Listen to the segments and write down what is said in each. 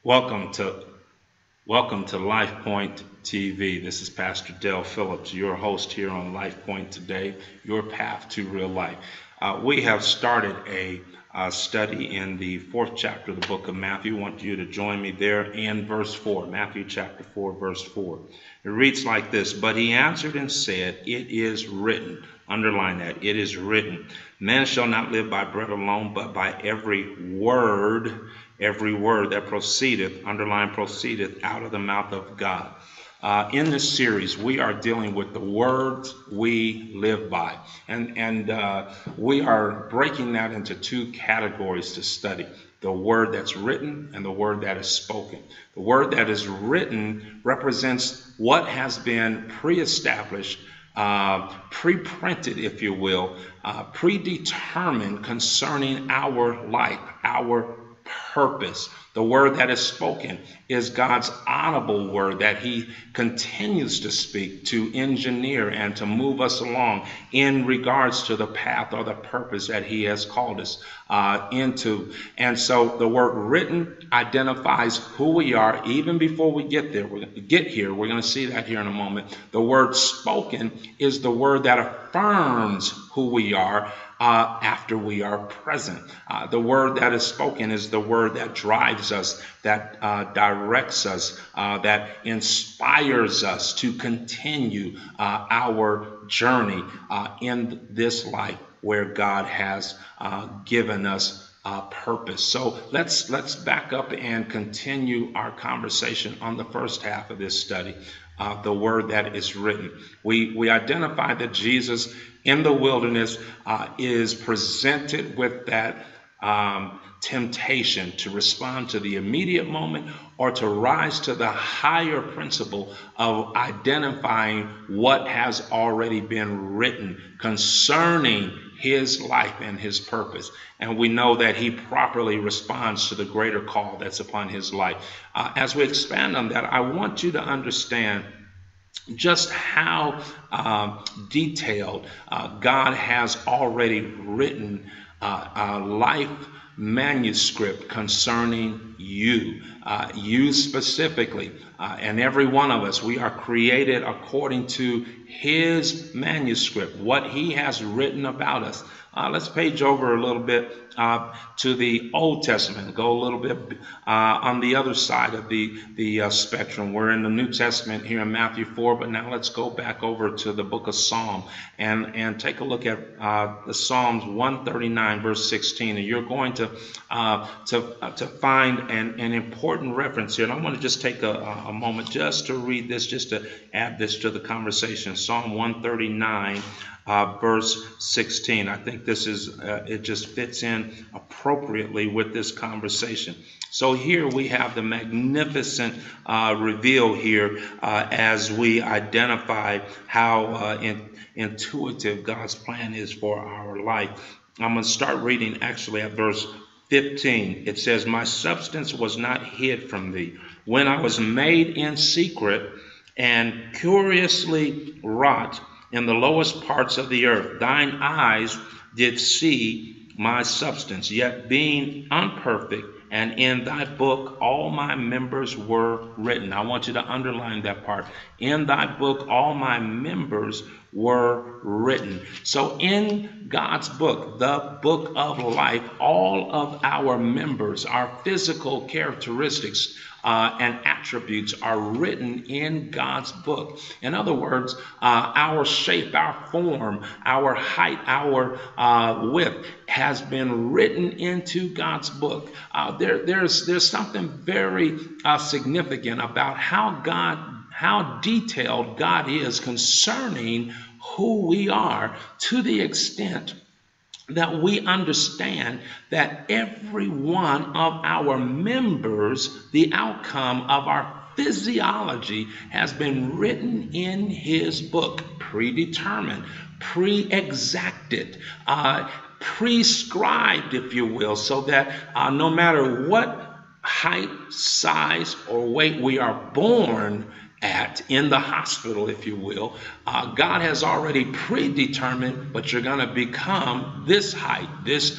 Welcome to Welcome to LifePoint TV. This is Pastor Dale Phillips, your host here on LifePoint today, your path to real life. We have started a study in the fourth chapter of the book of Matthew. I want you to join me there in verse 4, Matthew chapter 4, verse 4. It reads like this: "But he answered and said, it is written," underline that, "it is written, man shall not live by bread alone, but by every word that proceedeth," underline proceedeth, "out of the mouth of God." In this series, we are dealing with the words we live by. And we are breaking that into two categories to study: the word that's written and the word that is spoken. The word that is written represents what has been pre-established, pre-printed, if you will, predetermined concerning our life, our purpose. The word that is spoken is God's audible word that he continues to speak, to engineer and to move us along in regards to the path or the purpose that he has called us into. And so the word written identifies who we are even before we get there. We're going to get here. We're going to see that here in a moment. The word spoken is the word that affirms who we are after we are present. The word that is spoken is the word that drives us, that directs us, that inspires us to continue our journey in this life where God has given us purpose. So let's back up and continue our conversation on the first half of this study. The word that is written. We identify that Jesus in the wilderness is presented with that temptation to respond to the immediate moment or to rise to the higher principle of identifying what has already been written concerning his life and his purpose. And we know that he properly responds to the greater call that's upon his life. As we expand on that, I want you to understand just how detailed God has already written a life manuscript concerning you, you specifically, and every one of us. We are created according to his manuscript, what he has written about us. Let's page over a little bit to the Old Testament, go a little bit on the other side of the spectrum. We're in the New Testament here in Matthew 4, but now let's go back over to the book of Psalm and take a look at the Psalms 139, verse 16. And you're going to find an important reference here. And I want to just take a moment just to read this, just to add this to the conversation. Psalm 139. Verse 16. I think this is, it just fits in appropriately with this conversation. So here we have the magnificent reveal here as we identify how intuitive God's plan is for our life. I'm going to start reading actually at verse 15. It says, "My substance was not hid from thee, when I was made in secret and curiously wrought in the lowest parts of the earth. Thine eyes did see my substance, yet being unperfect, and in thy book all my members were written." I want you to underline that part. In thy book all my members were written. So in God's book, the book of life, all of our members, our physical characteristics and attributes are written in God's book. In other words, our shape, our form, our height, our width has been written into God's book. There's something very significant about how detailed God is concerning who we are, to the extent that we understand that every one of our members, the outcome of our physiology, has been written in his book, predetermined, pre-exacted, prescribed, if you will, so that no matter what height, size, or weight we are born at in the hospital, if you will, God has already predetermined, but you're going to become this height, this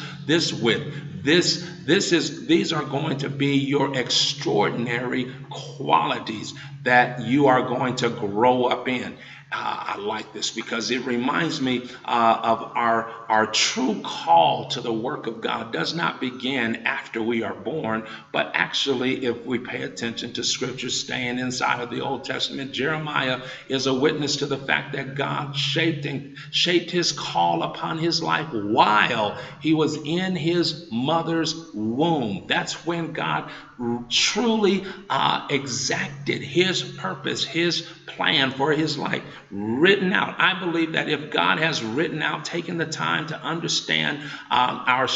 width, this These are going to be your extraordinary qualities that you are going to grow up in. I like this because it reminds me of our true call to the work of God does not begin after we are born, but actually, if we pay attention to scripture staying inside of the Old Testament, Jeremiah is a witness to the fact that God shaped his call upon his life while he was in his mother's womb. That's when God truly exacted his purpose, his plan for his life, written out. I believe that if God has written out, taken the time to understand our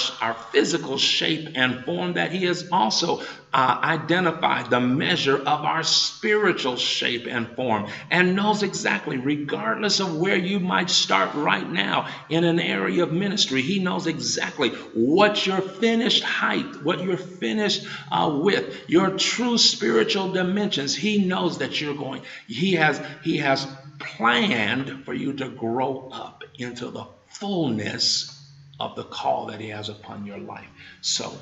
physical shape and form, that he has also identified the measure of our spiritual shape and form, and knows exactly, regardless of where you might start right now in an area of ministry, he knows exactly what your finished height, what you're finished with, your true spiritual dimensions. He knows that you're going, he has planned for you to grow up into the fullness of the call that he has upon your life. So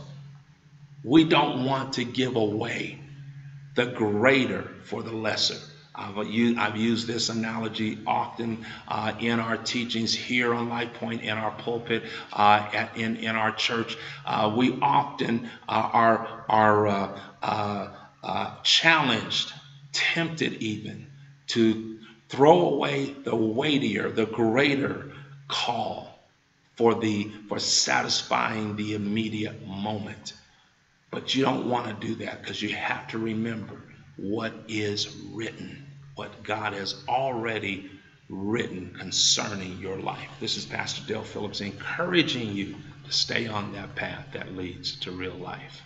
we don't want to give away the greater for the lesser. I've used this analogy often in our teachings here on Life Point, in our pulpit, in our church. We often are challenged, tempted even, to throw away the weightier, the greater call for satisfying the immediate moment. But you don't want to do that, because you have to remember what is written, what God has already written concerning your life. This is Pastor Dale Phillips encouraging you to stay on that path that leads to real life.